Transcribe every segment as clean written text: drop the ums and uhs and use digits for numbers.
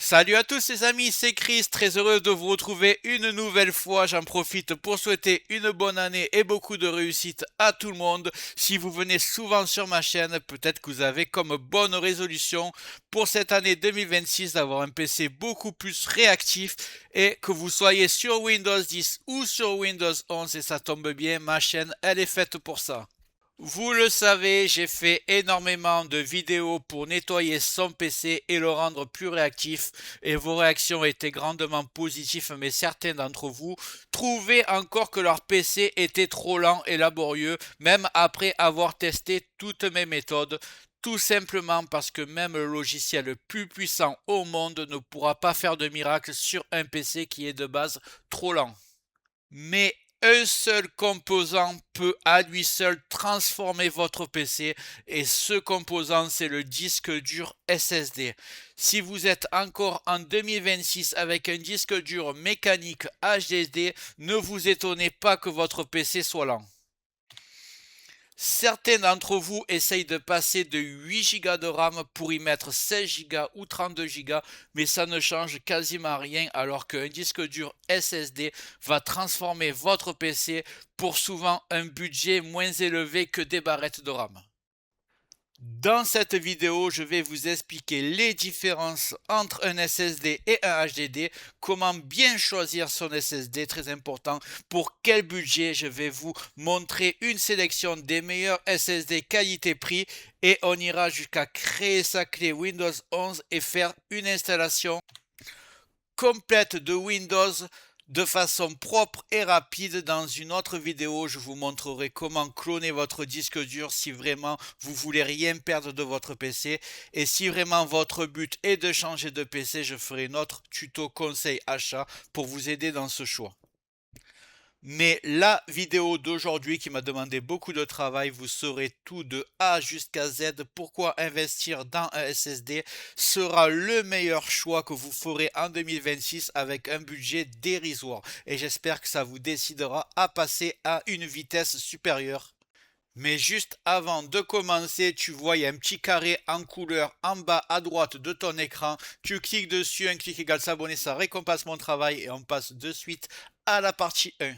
Salut à tous les amis, c'est Chris, très heureux de vous retrouver une nouvelle fois. J'en profite pour souhaiter une bonne année et beaucoup de réussite à tout le monde. Si vous venez souvent sur ma chaîne, peut-être que vous avez comme bonne résolution pour cette année 2026 d'avoir un PC beaucoup plus réactif et que vous soyez sur Windows 10 ou sur Windows 11 et ça tombe bien, ma chaîne elle est faite pour ça. Vous le savez, j'ai fait énormément de vidéos pour nettoyer son PC et le rendre plus réactif et vos réactions étaient grandement positives mais certains d'entre vous trouvaient encore que leur PC était trop lent et laborieux même après avoir testé toutes mes méthodes. Tout simplement parce que même le logiciel le plus puissant au monde ne pourra pas faire de miracle sur un PC qui est de base trop lent. Mais un seul composant peut à lui seul transformer votre PC et ce composant c'est le disque dur SSD. Si vous êtes encore en 2026 avec un disque dur mécanique HDD, ne vous étonnez pas que votre PC soit lent. Certains d'entre vous essayent de passer de 8 Go de RAM pour y mettre 16 Go ou 32 Go, mais ça ne change quasiment rien alors qu'un disque dur SSD va transformer votre PC pour souvent un budget moins élevé que des barrettes de RAM. Dans cette vidéo, je vais vous expliquer les différences entre un SSD et un HDD, comment bien choisir son SSD, très important, pour quel budget. Je vais vous montrer une sélection des meilleurs SSD qualité-prix et on ira jusqu'à créer sa clé Windows 11 et faire une installation complète de Windows de façon propre et rapide. Dans une autre vidéo, je vous montrerai comment cloner votre disque dur si vraiment vous voulez rien perdre de votre PC. Et si vraiment votre but est de changer de PC, je ferai notre tuto conseil achat pour vous aider dans ce choix. Mais la vidéo d'aujourd'hui qui m'a demandé beaucoup de travail, vous saurez tout de A jusqu'à Z, pourquoi investir dans un SSD sera le meilleur choix que vous ferez en 2026 avec un budget dérisoire. Et j'espère que ça vous décidera à passer à une vitesse supérieure. Mais juste avant de commencer, tu vois, il y a un petit carré en couleur en bas à droite de ton écran. Tu cliques dessus, un clic égale s'abonner, ça récompense mon travail et on passe de suite à la partie 1.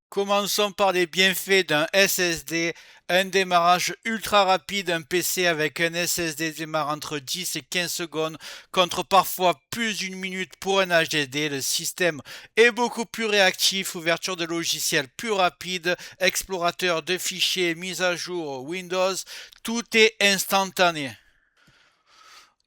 Commençons par les bienfaits d'un SSD. Un démarrage ultra rapide, un PC avec un SSD démarre entre 10 et 15 secondes contre parfois plus d'une minute pour un HDD. Le système est beaucoup plus réactif, ouverture de logiciels plus rapide, explorateur de fichiers, mise à jour Windows, tout est instantané.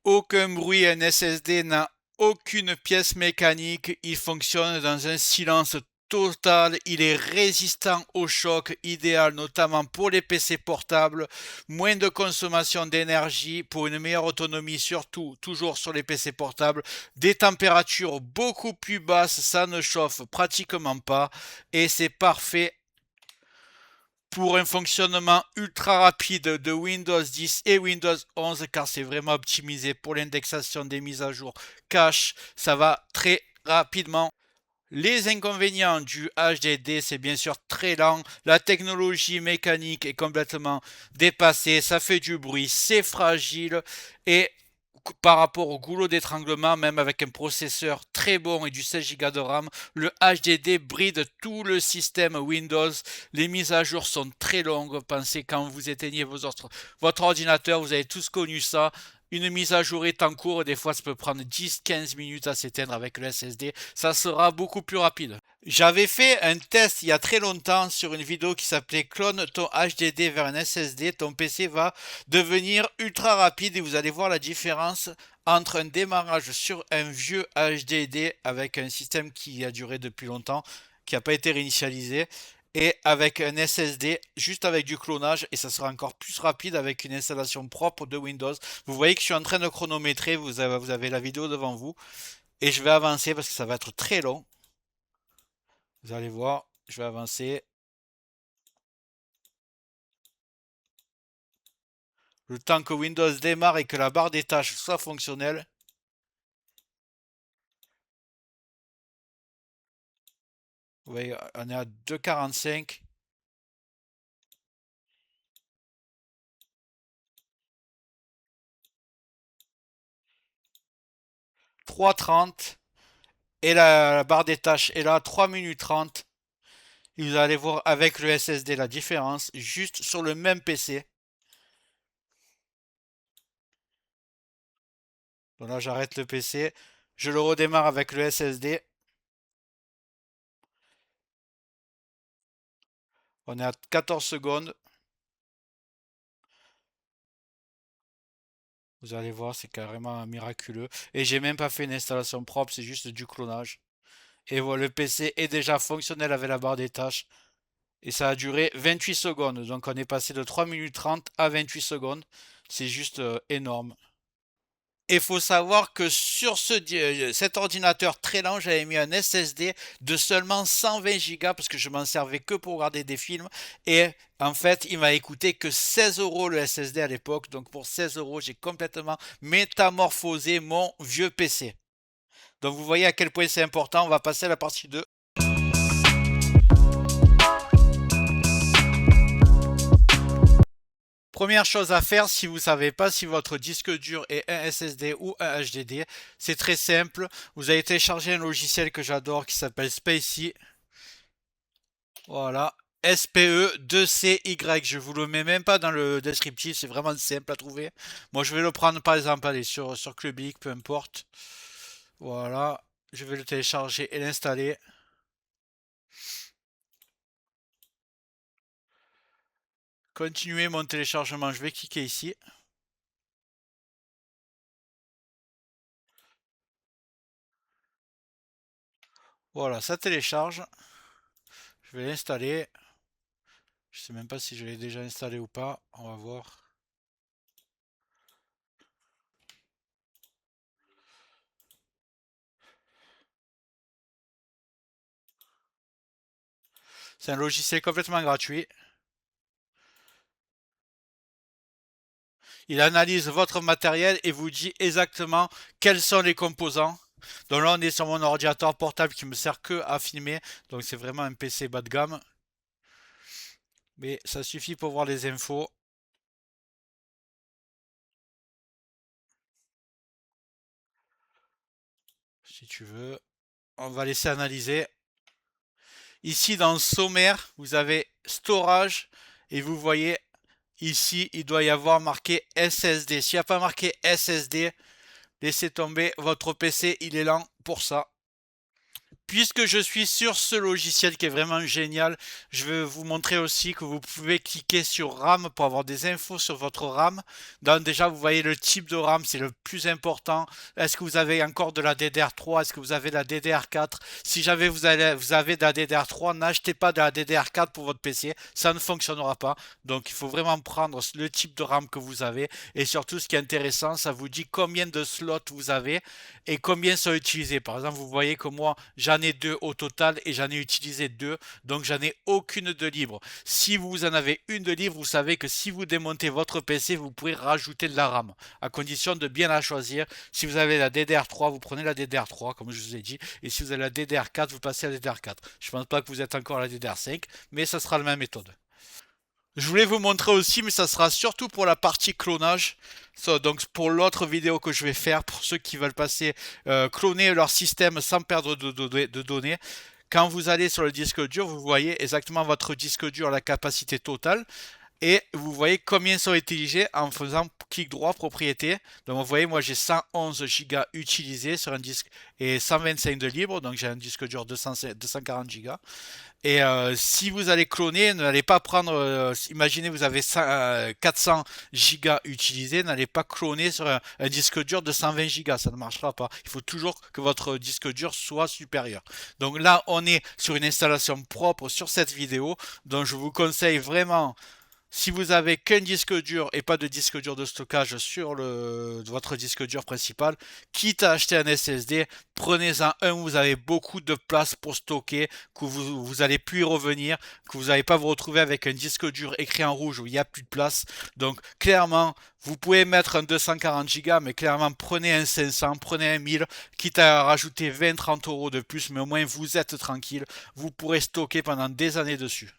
Aucun bruit, un SSD n'a aucune pièce mécanique, il fonctionne dans un silence total, il est résistant au choc, idéal notamment pour les PC portables, moins de consommation d'énergie pour une meilleure autonomie, surtout toujours sur les PC portables, des températures beaucoup plus basses, ça ne chauffe pratiquement pas et c'est parfait pour un fonctionnement ultra rapide de Windows 10 et Windows 11 car c'est vraiment optimisé pour l'indexation des mises à jour cache, ça va très rapidement. Les inconvénients du HDD, c'est bien sûr très lent, la technologie mécanique est complètement dépassée, ça fait du bruit, c'est fragile et par rapport au goulot d'étranglement, même avec un processeur très bon et du 16 Go de RAM, le HDD bride tout le système Windows. Les mises à jour sont très longues. Pensez quand vous éteignez votre ordinateur, vous avez tous connu ça. Une mise à jour est en cours et des fois ça peut prendre 10-15 minutes à s'éteindre avec le SSD. Ça sera beaucoup plus rapide. J'avais fait un test il y a très longtemps sur une vidéo qui s'appelait Clone ton HDD vers un SSD. Ton PC va devenir ultra rapide et vous allez voir la différence entre un démarrage sur un vieux HDD avec un système qui a duré depuis longtemps, qui n'a pas été réinitialisé, et avec un SSD juste avec du clonage et ça sera encore plus rapide avec une installation propre de Windows. Vous voyez que je suis en train de chronométrer, vous avez la vidéo devant vous et je vais avancer parce que ça va être très long. Vous allez voir, je vais avancer. Le temps que Windows démarre et que la barre des tâches soit fonctionnelle. Vous voyez, on est à 2,45. 3,30 et la barre des tâches est là 3 minutes 30. Et vous allez voir avec le SSD la différence juste sur le même PC. Donc là j'arrête le PC, je le redémarre avec le SSD. On est à 14 secondes. Vous allez voir, c'est carrément miraculeux. Et j'ai même pas fait une installation propre, c'est juste du clonage. Et voilà, le PC est déjà fonctionnel avec la barre des tâches. Et ça a duré 28 secondes. Donc on est passé de 3 minutes 30 à 28 secondes. C'est juste énorme. Et il faut savoir que sur cet ordinateur très lent, j'avais mis un SSD de seulement 120 Go parce que je m'en servais que pour regarder des films. Et en fait, il m'a coûté que 16 euros le SSD à l'époque. Donc pour 16 euros, j'ai complètement métamorphosé mon vieux PC. Donc vous voyez à quel point c'est important. On va passer à la partie 2. Première chose à faire, si vous ne savez pas si votre disque dur est un SSD ou un HDD, c'est très simple. Vous allez télécharger un logiciel que j'adore qui s'appelle Spacey. Voilà. SPE2CY. Je vous le mets même pas dans le descriptif, c'est vraiment simple à trouver. Moi, je vais le prendre par exemple, allez, sur Clubic, peu importe. Voilà. Je vais le télécharger et l'installer. Continuer mon téléchargement, je vais cliquer ici. Voilà, ça télécharge. Je vais l'installer. Je sais même pas si je l'ai déjà installé ou pas. On va voir. C'est un logiciel complètement gratuit. Il analyse votre matériel et vous dit exactement quels sont les composants. Donc là, on est sur mon ordinateur portable qui me sert que à filmer. Donc c'est vraiment un PC bas de gamme. Mais ça suffit pour voir les infos. Si tu veux. On va laisser analyser. Ici, dans le sommaire, vous avez storage. Et vous voyez, ici, il doit y avoir marqué SSD. S'il n'y a pas marqué SSD, laissez tomber. Votre PC, il est lent pour ça. Puisque je suis sur ce logiciel qui est vraiment génial, je vais vous montrer aussi que vous pouvez cliquer sur RAM pour avoir des infos sur votre RAM. Donc déjà, vous voyez le type de RAM, c'est le plus important. Est-ce que vous avez encore de la DDR3? Est-ce que vous avez de la DDR4? Si jamais vous avez de la DDR3, n'achetez pas de la DDR4 pour votre PC, ça ne fonctionnera pas. Donc il faut vraiment prendre le type de RAM que vous avez. Et surtout, ce qui est intéressant, ça vous dit combien de slots vous avez et combien sont utilisés. Par exemple, vous voyez que moi, j'en ai deux au total et j'en ai utilisé deux, donc j'en ai aucune de libre. Si vous en avez une de libre, vous savez que si vous démontez votre PC, vous pourrez rajouter de la RAM, à condition de bien la choisir. Si vous avez la DDR3, vous prenez la DDR3, comme je vous ai dit, et si vous avez la DDR4, vous passez à la DDR4. Je ne pense pas que vous êtes encore à la DDR5, mais ça sera la même méthode. Je voulais vous montrer aussi, mais ça sera surtout pour la partie clonage. Donc pour l'autre vidéo que je vais faire, pour ceux qui veulent passer cloner leur système sans perdre de données. Quand vous allez sur le disque dur, vous voyez exactement votre disque dur, la capacité totale. Et vous voyez combien sont utilisés en faisant clic droit propriété. Donc vous voyez, moi j'ai 111 Go utilisés sur un disque et 125 de libre. Donc j'ai un disque dur 240 Go. Et si vous allez cloner, n'allez pas prendre, imaginez vous avez 400 gigas utilisés, n'allez pas cloner sur un disque dur de 120 gigas, ça ne marchera pas. Il faut toujours que votre disque dur soit supérieur. Donc là, on est sur une installation propre sur cette vidéo, donc je vous conseille vraiment, si vous avez qu'un disque dur et pas de disque dur de stockage sur votre disque dur principal, quitte à acheter un SSD, prenez-en un où vous avez beaucoup de place pour stocker, que vous allez plus y revenir, que vous n'allez pas vous retrouver avec un disque dur écrit en rouge où il n'y a plus de place. Donc clairement, vous pouvez mettre un 240 Go, mais clairement prenez un 500, prenez un 1000, quitte à rajouter 20-30 euros de plus, mais au moins vous êtes tranquille, vous pourrez stocker pendant des années dessus.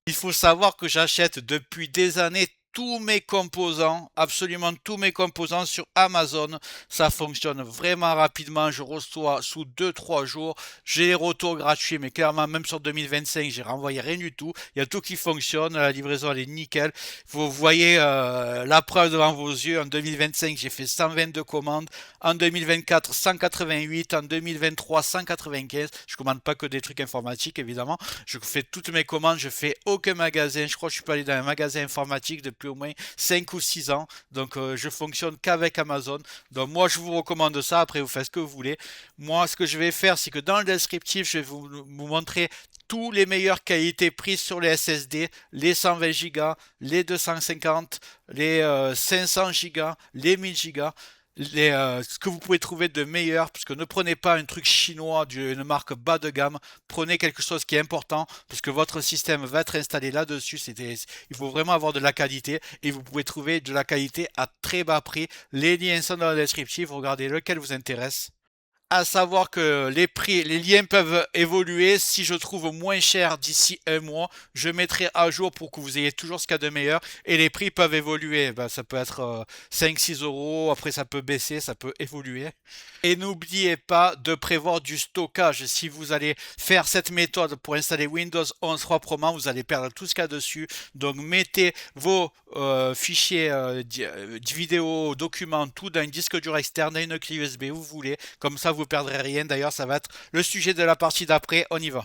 Il faut savoir que j'achète depuis des années tous mes composants, absolument tous mes composants sur Amazon. Ça fonctionne vraiment rapidement. Je reçois sous 2-3 jours. J'ai les retours gratuits, mais clairement, même sur 2025, j'ai renvoyé rien du tout. Il y a tout qui fonctionne. La livraison, elle est nickel. Vous voyez la preuve devant vos yeux. En 2025, j'ai fait 122 commandes. En 2024, 188. En 2023, 195. Je commande pas que des trucs informatiques, évidemment. Je fais toutes mes commandes. Je fais aucun magasin. Je crois que je suis pas allé dans un magasin informatique depuis au moins 5 ou 6 ans. Donc, je fonctionne qu'avec Amazon. Donc, moi, je vous recommande ça. Après, vous faites ce que vous voulez. Moi, ce que je vais faire, c'est que dans le descriptif, je vais vous montrer tous les meilleures qualités prises sur les SSD, les 120 Go, les 250, les 500 Go, les 1000 Go. Ce que vous pouvez trouver de meilleur, parce que ne prenez pas un truc chinois d'une marque bas de gamme, prenez quelque chose qui est important, parce que votre système va être installé là-dessus. Il faut vraiment avoir de la qualité, et vous pouvez trouver de la qualité à très bas prix. Les liens sont dans le descriptif, regardez lequel vous intéresse. À savoir que les prix, les liens peuvent évoluer. Si je trouve moins cher d'ici un mois, je mettrai à jour pour que vous ayez toujours ce qu'il y a de meilleur. Et les prix peuvent évoluer. Ben, ça peut être 5-6 euros. Après, ça peut baisser, ça peut évoluer. Et n'oubliez pas de prévoir du stockage. Si vous allez faire cette méthode pour installer Windows 11 proprement, vous allez perdre tout ce qu'il y a dessus. Donc, mettez vos fichiers vidéo, documents, tout dans un disque dur externe, dans une clé USB où vous voulez. Comme ça, vous perdrez rien. D'ailleurs, ça va être le sujet de la partie d'après. On y va.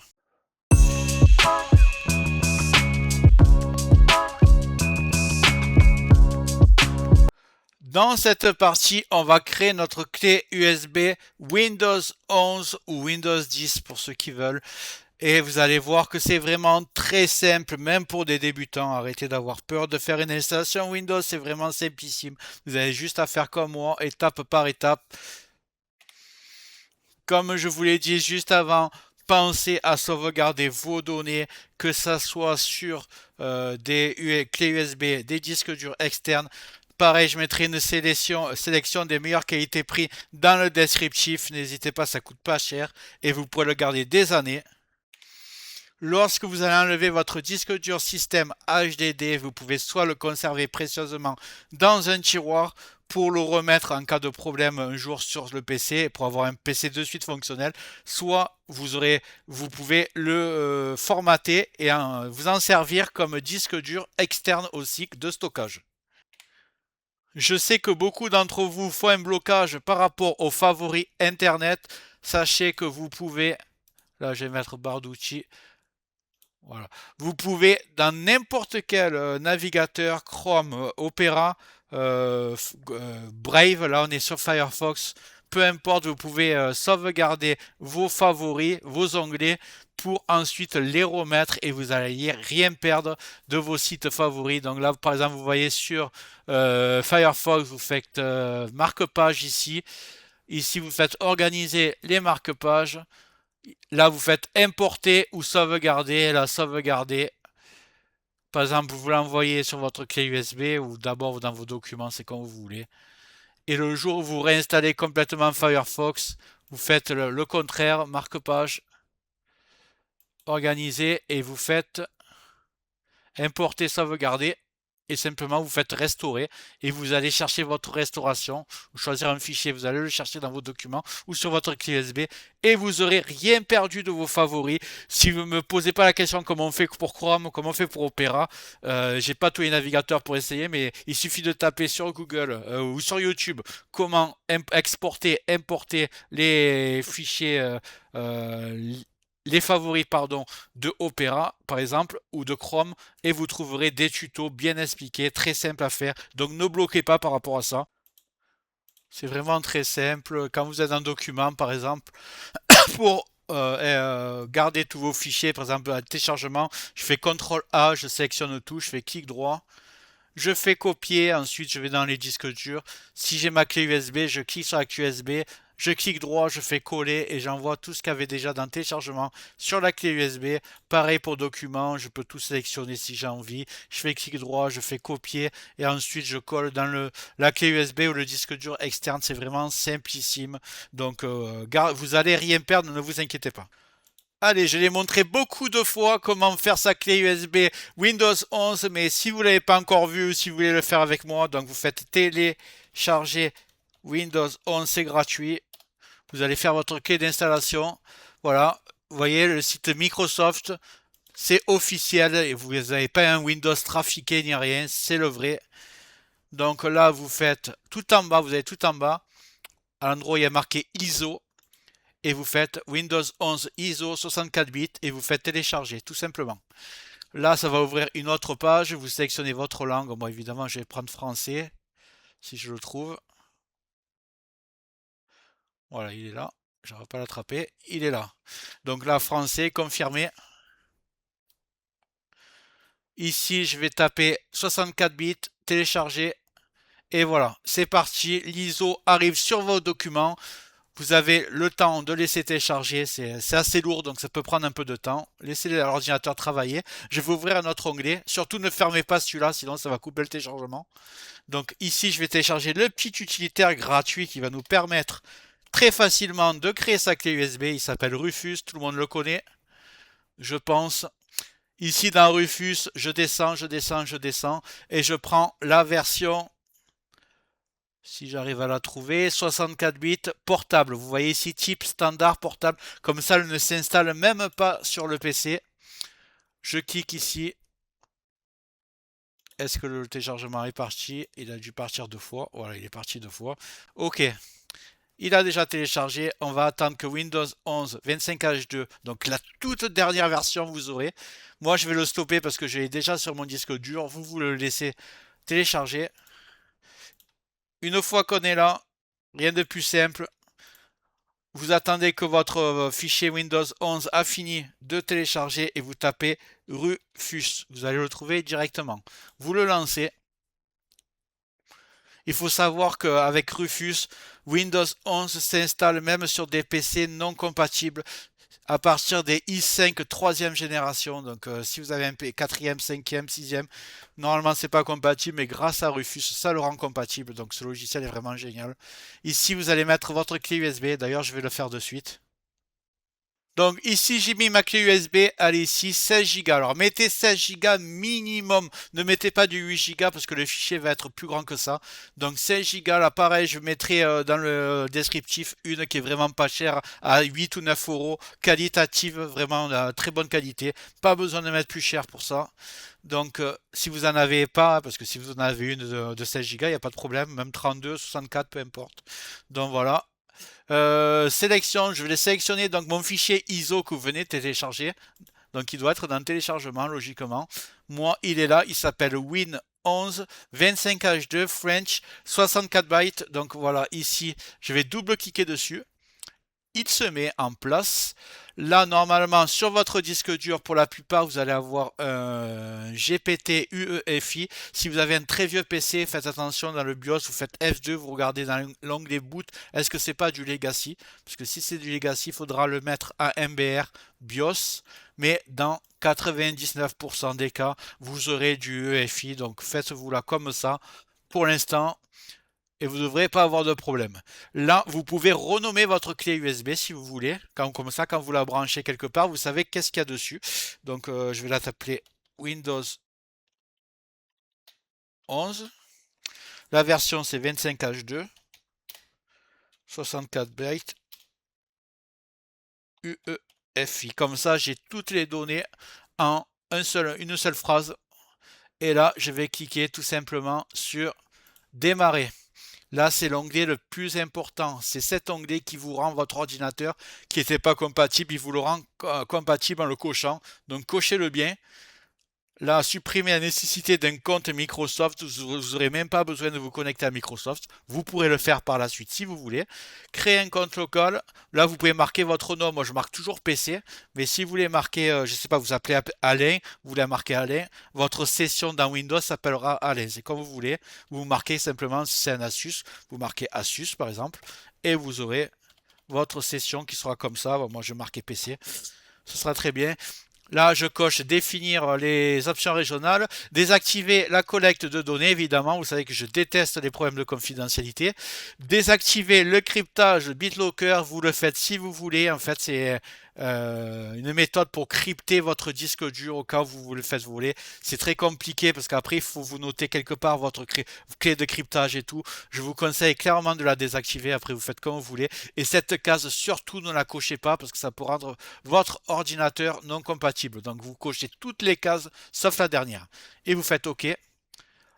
Dans cette partie, on va créer notre clé USB Windows 11 ou Windows 10 pour ceux qui veulent. Et vous allez voir que c'est vraiment très simple, même pour des débutants. Arrêtez d'avoir peur de faire une installation Windows, c'est vraiment simplissime. Vous avez juste à faire comme moi, étape par étape. Comme je vous l'ai dit juste avant, pensez à sauvegarder vos données, que ça soit sur des clés USB, des disques durs externes. Pareil, je mettrai une sélection des meilleures qualités prix dans le descriptif. N'hésitez pas, ça coûte pas cher et vous pourrez le garder des années. Lorsque vous allez enlever votre disque dur système HDD, vous pouvez soit le conserver précieusement dans un tiroir pour le remettre en cas de problème un jour sur le PC pour avoir un PC de suite fonctionnel, soit vous pouvez le formater et vous en servir comme disque dur externe aussi de stockage. Je sais que beaucoup d'entre vous font un blocage par rapport aux favoris Internet. Sachez que vous pouvez, là je vais mettre barre d'outils. Voilà. Vous pouvez, dans n'importe quel navigateur, Chrome, Opera, Brave, là on est sur Firefox, peu importe, vous pouvez sauvegarder vos favoris, vos onglets, pour ensuite les remettre et vous n'allez rien perdre de vos sites favoris. Donc là, par exemple, vous voyez sur Firefox, vous faites marque-page ici. Ici, vous faites organiser les marque-pages. Là, vous faites importer ou sauvegarder. Là, sauvegarder. Par exemple, vous l'envoyez sur votre clé USB ou d'abord dans vos documents, c'est comme vous voulez. Et le jour où vous réinstallez complètement Firefox, vous faites le contraire, marque-page, organiser et vous faites importer, sauvegarder. Et simplement vous faites restaurer et vous allez chercher votre restauration, vous choisir un fichier, vous allez le chercher dans vos documents ou sur votre clé USB et vous aurez rien perdu de vos favoris. Si vous ne me posez pas la question comment on fait pour Chrome, comment on fait pour Opera, j'ai pas tous les navigateurs pour essayer, mais il suffit de taper sur Google ou sur YouTube comment exporter, importer les fichiers les favoris pardon, de Opera par exemple ou de Chrome et vous trouverez des tutos bien expliqués, très simples à faire. Donc ne bloquez pas par rapport à ça. C'est vraiment très simple. Quand vous êtes un document par exemple, pour garder tous vos fichiers, par exemple un téléchargement, je fais CTRL A, je sélectionne tout, je fais clic droit. Je fais copier, ensuite je vais dans les disques durs. Si j'ai ma clé USB, je clique sur la clé USB, je clique droit, je fais coller et j'envoie tout ce qu'il y avait déjà dans le téléchargement sur la clé USB. Pareil pour documents, je peux tout sélectionner si j'ai envie. Je fais clic droit, je fais copier et ensuite je colle dans la clé USB ou le disque dur externe. C'est vraiment simplissime. Donc vous allez rien perdre, ne vous inquiétez pas. Allez, je l'ai montré beaucoup de fois comment faire sa clé USB Windows 11, mais si vous ne l'avez pas encore vu, si vous voulez le faire avec moi, donc vous faites télécharger Windows 11, c'est gratuit. Vous allez faire votre clé d'installation. Voilà, vous voyez le site Microsoft, c'est officiel et vous n'avez pas un Windows trafiqué ni rien, c'est le vrai. Donc là, vous faites tout en bas, vous avez tout en bas, à l'endroit où il y a marqué ISO, et vous faites Windows 11 ISO 64 bits et vous faites télécharger, tout simplement. Là, ça va ouvrir une autre page, vous sélectionnez votre langue. Moi, évidemment, je vais prendre français, si je le trouve. Voilà, il est là. Je ne vais pas l'attraper. Il est là. Donc là, français, confirmé. Ici, je vais taper 64 bits, télécharger. Et voilà, c'est parti. L'ISO arrive sur vos documents. Vous avez le temps de laisser télécharger. C'est assez lourd, donc ça peut prendre un peu de temps. Laissez l'ordinateur travailler. Je vais ouvrir un autre onglet. Surtout, ne fermez pas celui-là, sinon ça va couper le téléchargement. Donc ici, je vais télécharger le petit utilitaire gratuit qui va nous permettre très facilement de créer sa clé USB. Il s'appelle Rufus, tout le monde le connaît, je pense. Ici dans Rufus, je descends, je descends, je descends et je prends la version, si j'arrive à la trouver, 64 bits portable. Vous voyez ici type standard portable, comme ça elle ne s'installe même pas sur le PC. Je clique ici. Est-ce que le téléchargement est parti? Il a dû partir 2 fois. Voilà, il est parti 2 fois. Ok. Il a déjà téléchargé. On va attendre que Windows 11 25H2, donc la toute dernière version, vous aurez. Moi, je vais le stopper parce que je l'ai déjà sur mon disque dur. Vous le laissez télécharger. Une fois qu'on est là, rien de plus simple. Vous attendez que votre fichier Windows 11 a fini de télécharger et vous tapez Rufus. Vous allez le trouver directement. Vous le lancez. Il faut savoir qu'avec Rufus, Windows 11 s'installe même sur des PC non compatibles à partir des i5 troisième génération. Donc si vous avez un 4e, 5e, 6e, normalement c'est pas compatible, mais grâce à Rufus, ça le rend compatible. Donc ce logiciel est vraiment génial. Ici, vous allez mettre votre clé USB. D'ailleurs, je vais le faire de suite. Donc ici j'ai mis ma clé USB, elle est ici 16 Go. Alors mettez 16 Go minimum, ne mettez pas du 8 Go parce que le fichier va être plus grand que ça. Donc 16 Go, là pareil, je mettrai dans le descriptif une qui est vraiment pas chère à 8 ou 9 euros, qualitative, vraiment très bonne qualité. Pas besoin de mettre plus cher pour ça. Donc si vous en avez pas, parce que si vous en avez une de 16 Go, il n'y a pas de problème, même 32, 64, peu importe. Donc voilà. Sélection, je vais sélectionner donc mon fichier ISO que vous venez de télécharger. Donc il doit être dans le téléchargement logiquement. Moi il est là, il s'appelle Win11 25H2 French 64 bytes. Donc voilà, ici je vais double-cliquer dessus. Il se met en place. Là, normalement, sur votre disque dur, pour la plupart, vous allez avoir un GPT UEFI. Si vous avez un très vieux PC, faites attention dans le BIOS, vous faites F2, vous regardez dans l'onglet boot, est-ce que c'est pas du Legacy? Parce que si c'est du Legacy, il faudra le mettre à MBR BIOS. Mais dans 99% des cas, vous aurez du EFI. Donc faites-vous là comme ça. Pour l'instant, et vous ne devrez pas avoir de problème. Là, vous pouvez renommer votre clé USB si vous voulez. Comme ça, quand vous la branchez quelque part, vous savez qu'est-ce qu'il y a dessus. Donc, je vais la t'appeler Windows 11. La version, c'est 25H2, 64 bytes, UEFI. Comme ça, j'ai toutes les données en une seule phrase. Et là, je vais cliquer tout simplement sur Démarrer. Là, c'est l'onglet le plus important. C'est cet onglet qui vous rend votre ordinateur qui n'était pas compatible. Il vous le rend compatible en le cochant. Donc, cochez-le bien. Là, supprimez la nécessité d'un compte Microsoft. Vous n'aurez même pas besoin de vous connecter à Microsoft. Vous pourrez le faire par la suite si vous voulez. Créer un compte local. Là, vous pouvez marquer votre nom. Moi, je marque toujours PC. Mais si vous voulez marquer, je ne sais pas, vous appelez Alain, vous voulez marquer Alain, votre session dans Windows s'appellera Alain. C'est comme vous voulez. Vous marquez simplement, si c'est un Asus, vous marquez Asus par exemple. Et vous aurez votre session qui sera comme ça. Bon, moi, je marquais PC. Ce sera très bien. Là, je coche définir les options régionales, désactiver la collecte de données, évidemment. Vous savez que je déteste les problèmes de confidentialité. Désactiver le cryptage BitLocker, vous le faites si vous voulez. En fait, c'est une méthode pour crypter votre disque dur au cas où vous le faites voler. C'est très compliqué parce qu'après il faut vous noter quelque part votre clé de cryptage et tout. Je vous conseille clairement de la désactiver. Après vous faites comme vous voulez. Et cette case surtout ne la cochez pas parce que ça peut rendre votre ordinateur non compatible. Donc vous cochez toutes les cases sauf la dernière. Et vous faites OK.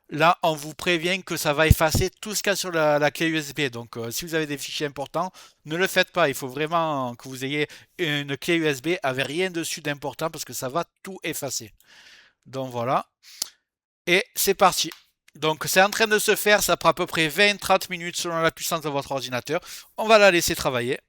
Là, on vous prévient que ça va effacer tout ce qu'il y a sur la clé USB. Donc, si vous avez des fichiers importants, ne le faites pas. Il faut vraiment que vous ayez une clé USB avec rien dessus d'important parce que ça va tout effacer. Donc voilà. Et c'est parti. Donc c'est en train de se faire, ça prend à peu près 20-30 minutes selon la puissance de votre ordinateur. On va la laisser travailler.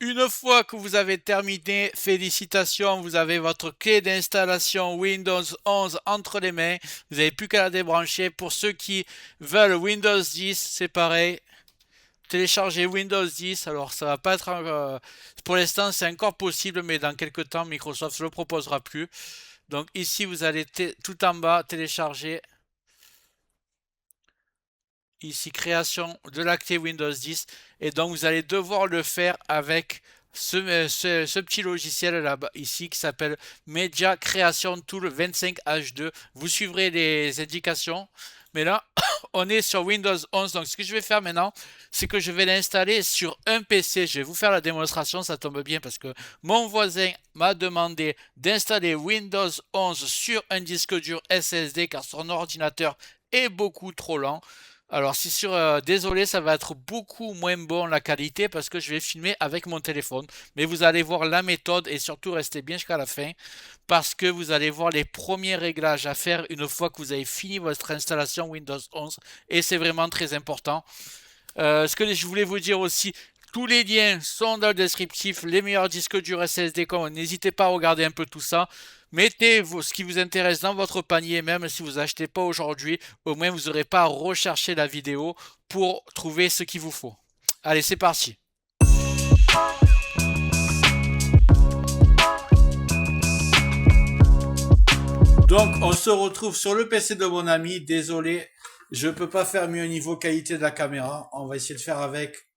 Une fois que vous avez terminé, félicitations, vous avez votre clé d'installation Windows 11 entre les mains. Vous n'avez plus qu'à la débrancher. Pour ceux qui veulent Windows 10, c'est pareil. Télécharger Windows 10, alors ça va pas être... pour l'instant, c'est encore possible, mais dans quelques temps, Microsoft ne le proposera plus. Donc ici, vous allez tout en bas télécharger. Ici, création de la clé Windows 10. Et donc, vous allez devoir le faire avec ce petit logiciel là-bas, ici, qui s'appelle Media Creation Tool 25H2. Vous suivrez les indications. Mais là, on est sur Windows 11. Donc, ce que je vais faire maintenant, c'est que je vais l'installer sur un PC. Je vais vous faire la démonstration. Ça tombe bien parce que mon voisin m'a demandé d'installer Windows 11 sur un disque dur SSD car son ordinateur est beaucoup trop lent. Alors, si sur, désolé, ça va être beaucoup moins bon la qualité parce que je vais filmer avec mon téléphone. Mais vous allez voir la méthode et surtout restez bien jusqu'à la fin parce que vous allez voir les premiers réglages à faire une fois que vous avez fini votre installation Windows 11 et c'est vraiment très important. Ce que je voulais vous dire aussi, tous les liens sont dans le descriptif, les meilleurs disques durs SSD, n'hésitez pas à regarder un peu tout ça. Mettez ce qui vous intéresse dans votre panier, même si vous achetez pas aujourd'hui, au moins vous n'aurez pas à rechercher la vidéo pour trouver ce qu'il vous faut. Allez, c'est parti. Donc, on se retrouve sur le PC de mon ami. Désolé, je peux pas faire mieux au niveau qualité de la caméra. On va essayer de faire avec.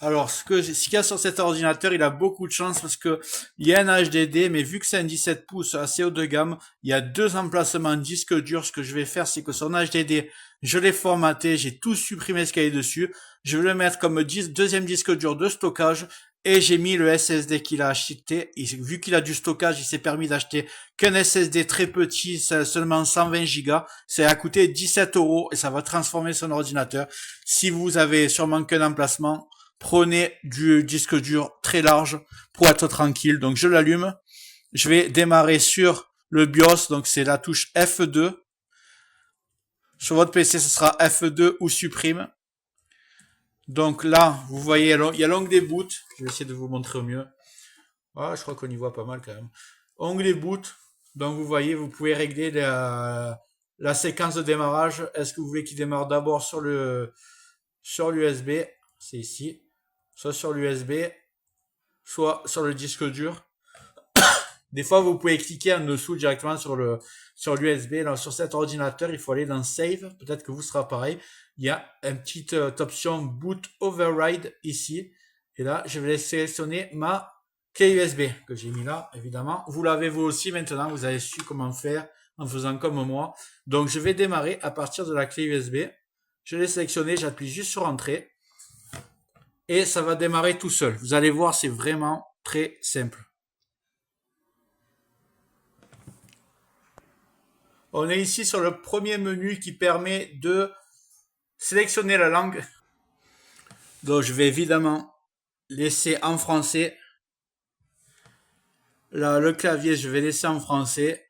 Alors, ce qu'il y a sur cet ordinateur, il a beaucoup de chance parce que il y a un HDD, mais vu que c'est un 17 pouces assez haut de gamme, il y a deux emplacements disque dur. Ce que je vais faire, c'est que son HDD, je l'ai formaté, j'ai tout supprimé ce qu'il y a dessus. Je vais le mettre comme deuxième disque dur de stockage et j'ai mis le SSD qu'il a acheté. Et vu qu'il a du stockage, il s'est permis d'acheter qu'un SSD très petit, seulement 120 Go. Ça a coûté 17 € et ça va transformer son ordinateur. Si vous avez sûrement qu'un emplacement, prenez du disque dur très large pour être tranquille. Donc je l'allume. Je vais démarrer sur le BIOS. Donc c'est la touche F2. Sur votre PC, ce sera F2 ou supprime. Donc là, vous voyez, il y a l'onglet boot. Je vais essayer de vous montrer au mieux. Ah, je crois qu'on y voit pas mal quand même. Onglet boot. Donc vous voyez, vous pouvez régler la séquence de démarrage. Est-ce que vous voulez qu'il démarre d'abord sur l'USB? C'est ici. Soit sur l'USB, soit sur le disque dur. Des fois, vous pouvez cliquer en dessous directement sur l'USB. Alors, sur cet ordinateur, il faut aller dans Save. Peut-être que vous sera pareil. Il y a une petite option Boot Override ici. Et là, je vais sélectionner ma clé USB que j'ai mis là, évidemment. Vous l'avez vous aussi maintenant. Vous avez su comment faire en faisant comme moi. Donc, je vais démarrer à partir de la clé USB. Je l'ai sélectionné. J'appuie juste sur Entrée. Et ça va démarrer tout seul. Vous allez voir, c'est vraiment très simple. On est ici sur le premier menu qui permet de sélectionner la langue. Donc je vais évidemment laisser en français. Là, le clavier, je vais laisser en français.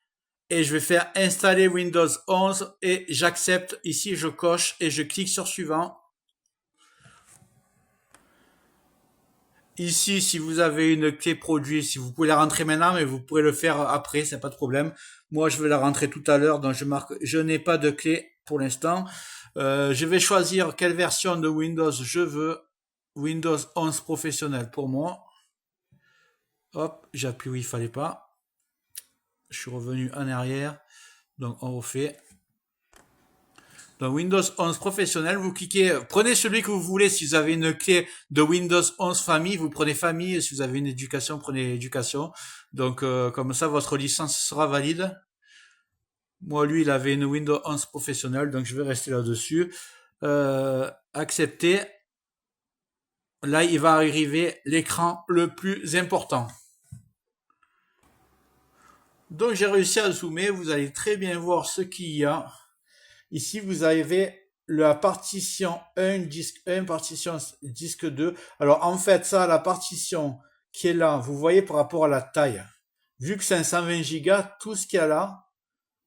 Et je vais faire installer Windows 11 et j'accepte. Ici, je coche et je clique sur suivant. Ici, si vous avez une clé produit, si vous pouvez la rentrer maintenant, mais vous pourrez le faire après, c'est pas de problème. Moi, je vais la rentrer tout à l'heure, donc je marque, je n'ai pas de clé pour l'instant. Je vais choisir quelle version de Windows je veux. Windows 11 professionnel pour moi. Hop, j'appuie où il fallait pas. Je suis revenu en arrière, donc on refait. Donc Windows 11 professionnel, vous cliquez, prenez celui que vous voulez. Si vous avez une clé de Windows 11 famille, vous prenez famille. Si vous avez une éducation, prenez éducation. Donc comme ça, votre licence sera valide. Moi, lui, il avait une Windows 11 professionnel, donc je vais rester là-dessus. Accepter. Là, il va arriver l'écran le plus important. Donc j'ai réussi à zoomer, vous allez très bien voir ce qu'il y a. Ici, vous avez la partition 1, disque 1, partition disque 2. Alors en fait, ça, la partition qui est là, vous voyez par rapport à la taille. Vu que c'est un 120 Go, tout ce qu'il y a là,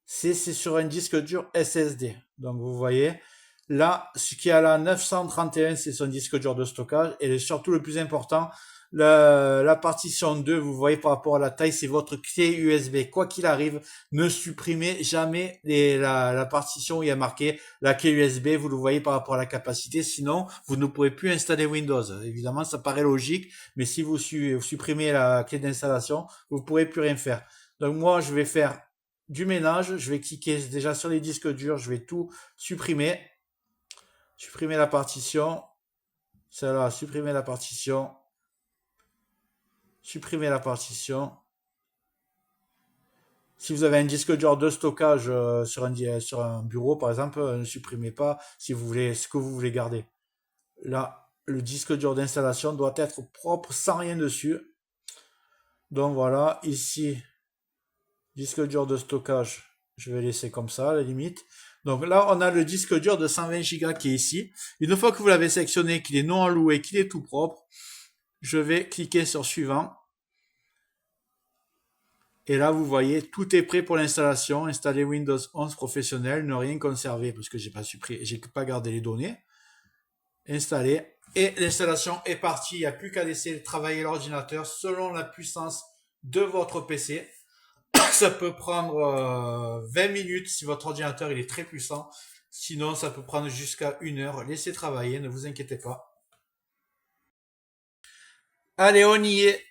c'est sur un disque dur SSD. Donc vous voyez, là, ce qu'il y a là, 931, c'est son disque dur de stockage. Et surtout le plus important, la partition 2, vous voyez par rapport à la taille, c'est votre clé USB. Quoi qu'il arrive, ne supprimez jamais la partition où il y a marqué la clé USB. Vous le voyez par rapport à la capacité. Sinon, vous ne pourrez plus installer Windows. Évidemment, ça paraît logique, mais si vous supprimez la clé d'installation, vous ne pourrez plus rien faire. Donc moi, je vais faire du ménage. Je vais cliquer déjà sur les disques durs. Je vais tout supprimer. Supprimer la partition. Celle-là, supprimer la partition. Supprimer la partition. Si vous avez un disque dur de stockage sur un bureau, par exemple, ne supprimez pas si vous voulez ce que vous voulez garder. Là, le disque dur d'installation doit être propre sans rien dessus. Donc voilà, ici, disque dur de stockage, je vais laisser comme ça à la limite. Donc là, on a le disque dur de 120 Go qui est ici. Une fois que vous l'avez sélectionné, qu'il est non alloué, qu'il est tout propre, je vais cliquer sur suivant. Et là, vous voyez, tout est prêt pour l'installation. Installer Windows 11 professionnel, ne rien conserver parce que j'ai pas gardé les données. Installer. Et l'installation est partie. Il n'y a plus qu'à laisser travailler l'ordinateur selon la puissance de votre PC. Ça peut prendre 20 minutes si votre ordinateur il est très puissant. Sinon, ça peut prendre jusqu'à 1 heure. Laissez travailler, ne vous inquiétez pas. Allez, on y est.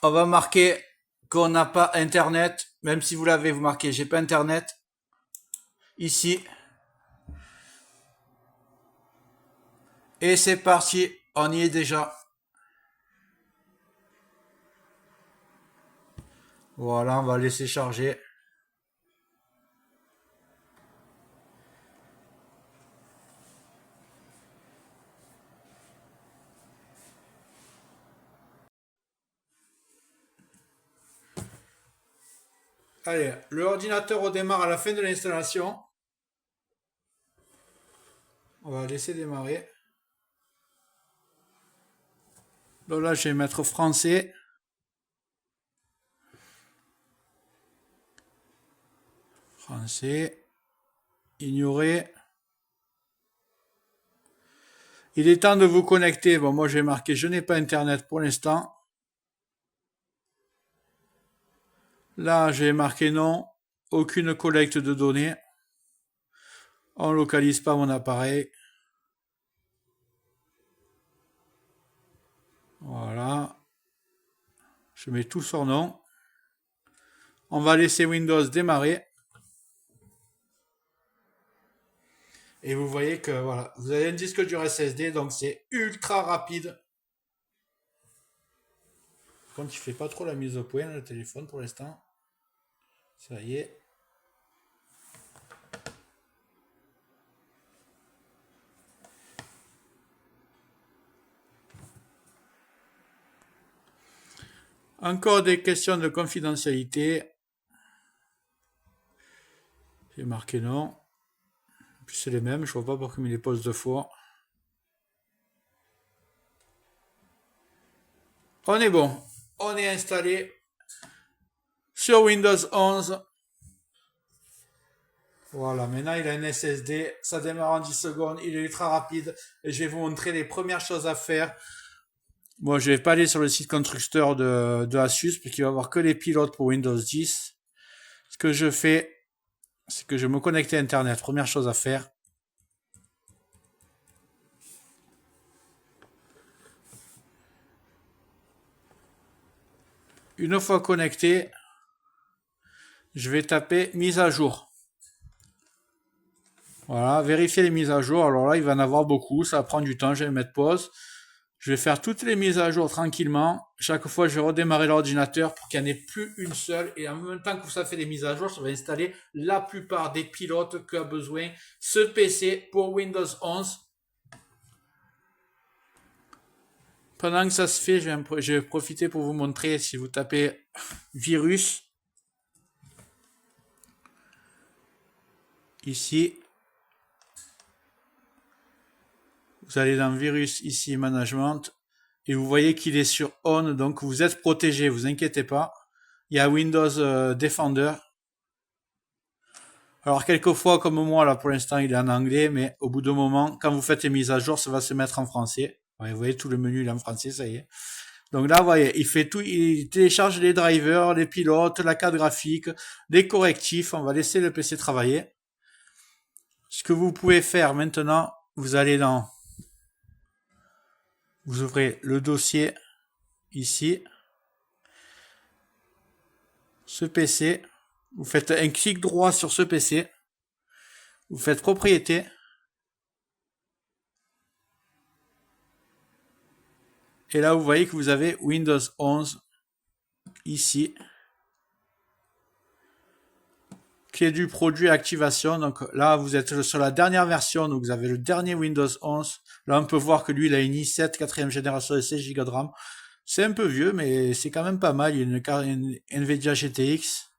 On va marquer qu'on n'a pas internet. Même si vous l'avez, vous marquez j'ai pas internet. Ici. Et c'est parti. On y est déjà. Voilà, on va laisser charger. Allez, le ordinateur redémarre à la fin de l'installation. On va laisser démarrer. Donc là, je vais mettre français. Français. Ignorer. Il est temps de vous connecter. Bon, moi, je vais marquer je n'ai pas internet pour l'instant. Là, j'ai marqué non. Aucune collecte de données. On localise pas mon appareil. Voilà. Je mets tout sur non. On va laisser Windows démarrer. Et vous voyez que voilà, vous avez un disque dur SSD, donc c'est ultra rapide. Quand il fait pas trop la mise au point, le téléphone pour l'instant. Ça y est. Encore des questions de confidentialité. J'ai marqué non. Puis c'est les mêmes, je vois pas pourquoi il les pose deux fois. On est bon. On est installé sur Windows 11. Voilà, maintenant il a un SSD, ça démarre en 10 secondes, il est ultra rapide et je vais vous montrer les premières choses à faire. Bon, je vais pas aller sur le site constructeur de Asus parce qu'il va avoir que les pilotes pour Windows 10. Ce que je fais, c'est que je me connecte à Internet. Première chose à faire. Une fois connecté, je vais taper mise à jour. Voilà, vérifier les mises à jour. Alors là, il va en avoir beaucoup, ça va prendre du temps, je vais mettre pause. Je vais faire toutes les mises à jour tranquillement. Chaque fois, je vais redémarrer l'ordinateur pour qu'il n'y en ait plus une seule. Et en même temps que ça fait les mises à jour, ça va installer la plupart des pilotes qu'a besoin ce PC pour Windows 11. Pendant que ça se fait, je vais profiter pour vous montrer, si vous tapez virus, ici, vous allez dans virus, ici, management, et vous voyez qu'il est sur on, donc vous êtes protégé, vous inquiétez pas. Il y a Windows Defender. Alors quelquefois, comme moi, là pour l'instant il est en anglais, mais au bout d'un moment, quand vous faites les mises à jour, ça va se mettre en français. Ouais, vous voyez tout le menu il est en français, ça y est. Donc là, vous voyez, il fait tout, il télécharge les drivers, les pilotes, la carte graphique, les correctifs. On va laisser le PC travailler. Ce que vous pouvez faire maintenant, vous allez dans, vous ouvrez le dossier ici, ce PC. Vous faites un clic droit sur ce PC. Vous faites propriété. Et là, vous voyez que vous avez Windows 11 ici. Clé du produit activation. Donc là, vous êtes sur la dernière version. Donc vous avez le dernier Windows 11. Là, on peut voir que lui, il a une i7 4ème génération de 16 Go de RAM. C'est un peu vieux, mais c'est quand même pas mal. Il y a une Nvidia GTX.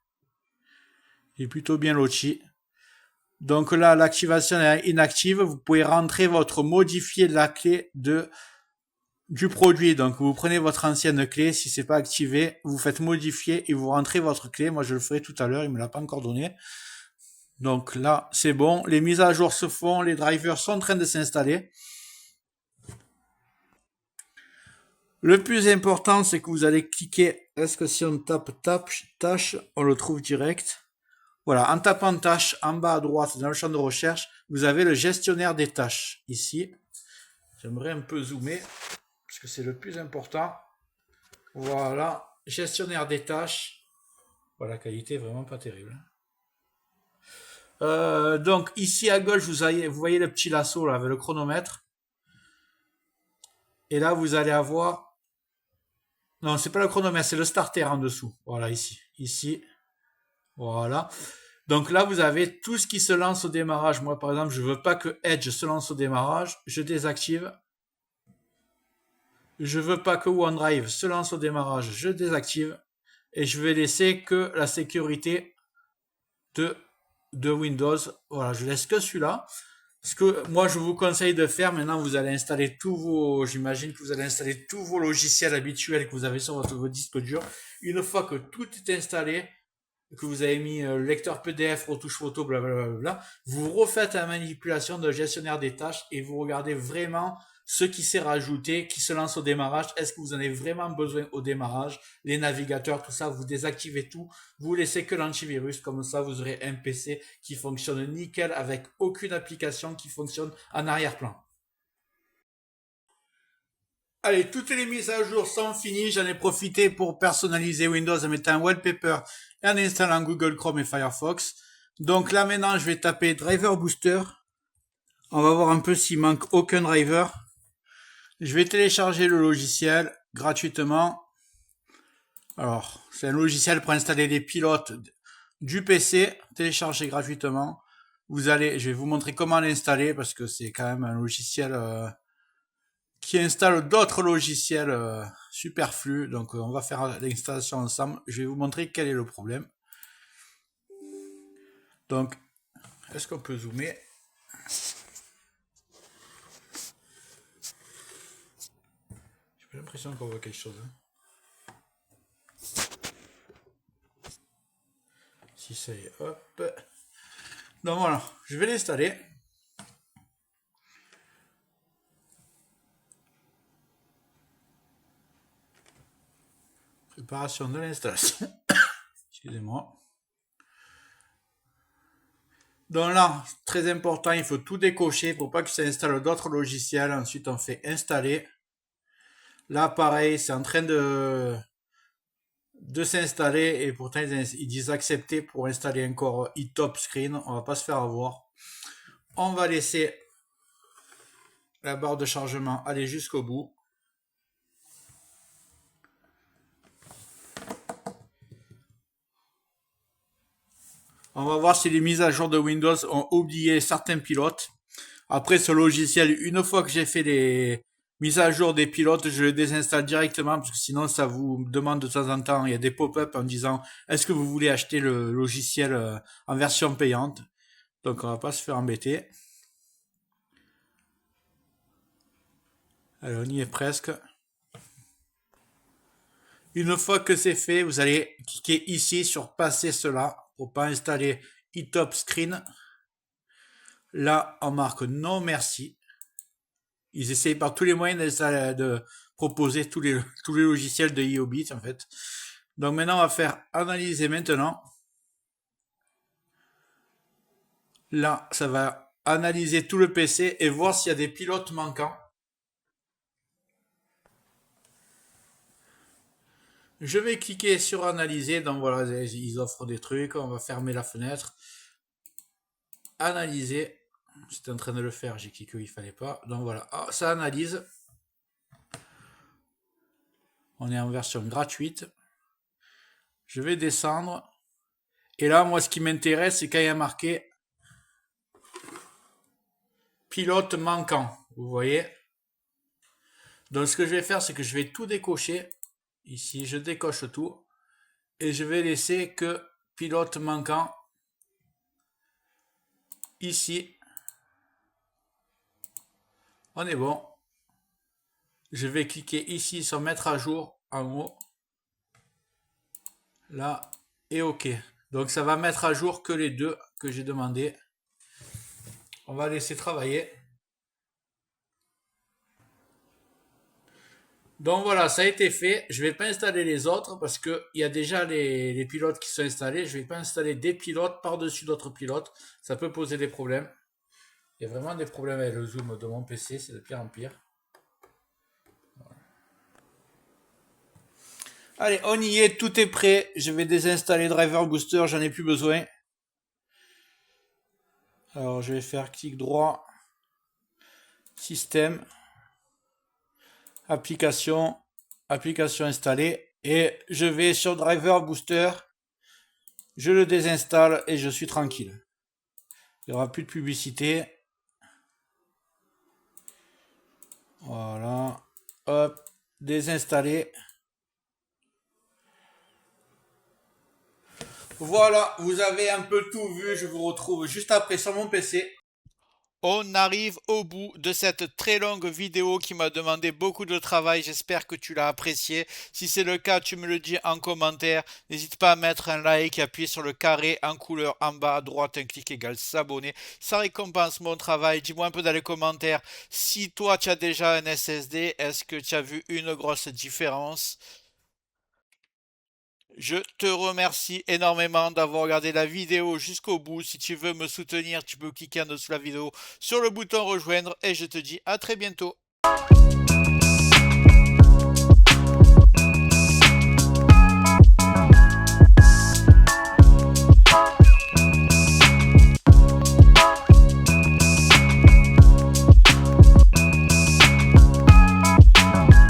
Il est plutôt bien loti. Donc là, l'activation est inactive. Vous pouvez rentrer modifier la clé du produit. Donc vous prenez votre ancienne clé. Si c'est pas activé, vous faites modifier et vous rentrez votre clé. Moi, je le ferai tout à l'heure. Il me l'a pas encore donné. Donc là, c'est bon. Les mises à jour se font. Les drivers sont en train de s'installer. Le plus important, c'est que vous allez cliquer. Est-ce que si on tape tâche, on le trouve direct? Voilà, en tapant tâche en bas à droite dans le champ de recherche, vous avez le gestionnaire des tâches ici. J'aimerais un peu zoomer parce que c'est le plus important. Voilà, gestionnaire des tâches. Voilà, la qualité est vraiment pas terrible. Donc ici à gauche, vous voyez le petit lasso là avec le chronomètre. Et là, vous allez avoir... Non, c'est pas le chronomètre, c'est le starter en dessous. Voilà, ici. Ici. Voilà. Donc là, vous avez tout ce qui se lance au démarrage. Moi, par exemple, je veux pas que Edge se lance au démarrage. Je désactive. Je veux pas que OneDrive se lance au démarrage. Je désactive. Et je vais laisser que la sécurité de Windows. Voilà, je laisse que celui-là. Ce que moi je vous conseille de faire, maintenant vous allez installer j'imagine que vous allez installer tous vos logiciels habituels que vous avez sur votre disque dur. Une fois que tout est installé, que vous avez mis le lecteur PDF, retouche photo, blablabla, vous refaites la manipulation de gestionnaire des tâches et vous regardez vraiment ce qui s'est rajouté, qui se lance au démarrage. Est-ce que vous en avez vraiment besoin au démarrage? Les navigateurs, tout ça, vous désactivez tout. Vous laissez que l'antivirus. Comme ça, vous aurez un PC qui fonctionne nickel avec aucune application qui fonctionne en arrière-plan. Allez, toutes les mises à jour sont finies. J'en ai profité pour personnaliser Windows en mettant un wallpaper et en installant Google Chrome et Firefox. Donc là maintenant, je vais taper Driver Booster. On va voir un peu s'il manque aucun driver. Je vais télécharger le logiciel gratuitement. Alors, c'est un logiciel pour installer les pilotes du PC, téléchargé gratuitement. Je vais vous montrer comment l'installer parce que c'est quand même un logiciel qui installe d'autres logiciels superflus. Donc on va faire l'installation ensemble. Je vais vous montrer quel est le problème. Donc, est-ce qu'on peut zoomer? J'ai l'impression qu'on voit quelque chose. Si ça y est, hop. Donc voilà, je vais l'installer. Préparation de l'installation. Excusez-moi. Donc là, très important, il faut tout décocher pour pas que ça installe d'autres logiciels. Ensuite, on fait installer. Là, pareil, c'est en train de s'installer et pourtant ils disent accepter pour installer encore eTop Screen. On va pas se faire avoir. On va laisser la barre de chargement aller jusqu'au bout. On va voir si les mises à jour de Windows ont oublié certains pilotes. Après, ce logiciel, une fois que j'ai fait les mises à jour des pilotes, je le désinstalle directement parce que sinon, ça vous demande de temps en temps, il y a des pop-up en disant est-ce que vous voulez acheter le logiciel en version payante. Donc, on va pas se faire embêter. Allez, on y est presque. Une fois que c'est fait, vous allez cliquer ici sur passer cela pour pas installer eTop Screen. Là, on marque non merci. Ils essayent par tous les moyens de proposer tous les logiciels de IOBIT en fait. Donc maintenant, on va faire analyser maintenant. Là, ça va analyser tout le PC et voir s'il y a des pilotes manquants. Je vais cliquer sur analyser. Donc voilà, ils offrent des trucs. On va fermer la fenêtre. Analyser. J'étais en train de le faire, j'ai cliqué où il fallait pas. Donc voilà, ça analyse. On est en version gratuite. Je vais descendre. Et là, moi, ce qui m'intéresse, c'est quand il y a marqué pilote manquant. Vous voyez? Donc, ce que je vais faire, c'est que je vais tout décocher. Ici, je décoche tout. Et je vais laisser que pilote manquant. Ici. On est bon. Je vais cliquer ici sur mettre à jour en haut. Là. Et OK. Donc, ça va mettre à jour que les deux que j'ai demandé. On va laisser travailler. Donc voilà, ça a été fait. Je vais pas installer les autres parce que il y a déjà les pilotes qui sont installés. Je vais pas installer des pilotes par-dessus d'autres pilotes. Ça peut poser des problèmes. Il y a vraiment des problèmes avec le zoom de mon PC, c'est de pire en pire. Voilà. Allez, on y est, tout est prêt. Je vais désinstaller Driver Booster, j'en ai plus besoin. Alors je vais faire clic droit, système, application, application installée. Et je vais sur Driver Booster. Je le désinstalle et je suis tranquille. Il n'y aura plus de publicité. Voilà. Hop. Désinstaller. Voilà. Vous avez un peu tout vu. Je vous retrouve juste après sur mon PC. On arrive au bout de cette très longue vidéo qui m'a demandé beaucoup de travail. J'espère que tu l'as apprécié. Si c'est le cas, tu me le dis en commentaire. N'hésite pas à mettre un like, appuyer sur le carré en couleur en bas à droite, un clic égal s'abonner. Ça récompense mon travail. Dis-moi un peu dans les commentaires si toi tu as déjà un SSD. Est-ce que tu as vu une grosse différence? Je te remercie énormément d'avoir regardé la vidéo jusqu'au bout. Si tu veux me soutenir, tu peux cliquer en dessous de la vidéo sur le bouton rejoindre et je te dis à très bientôt.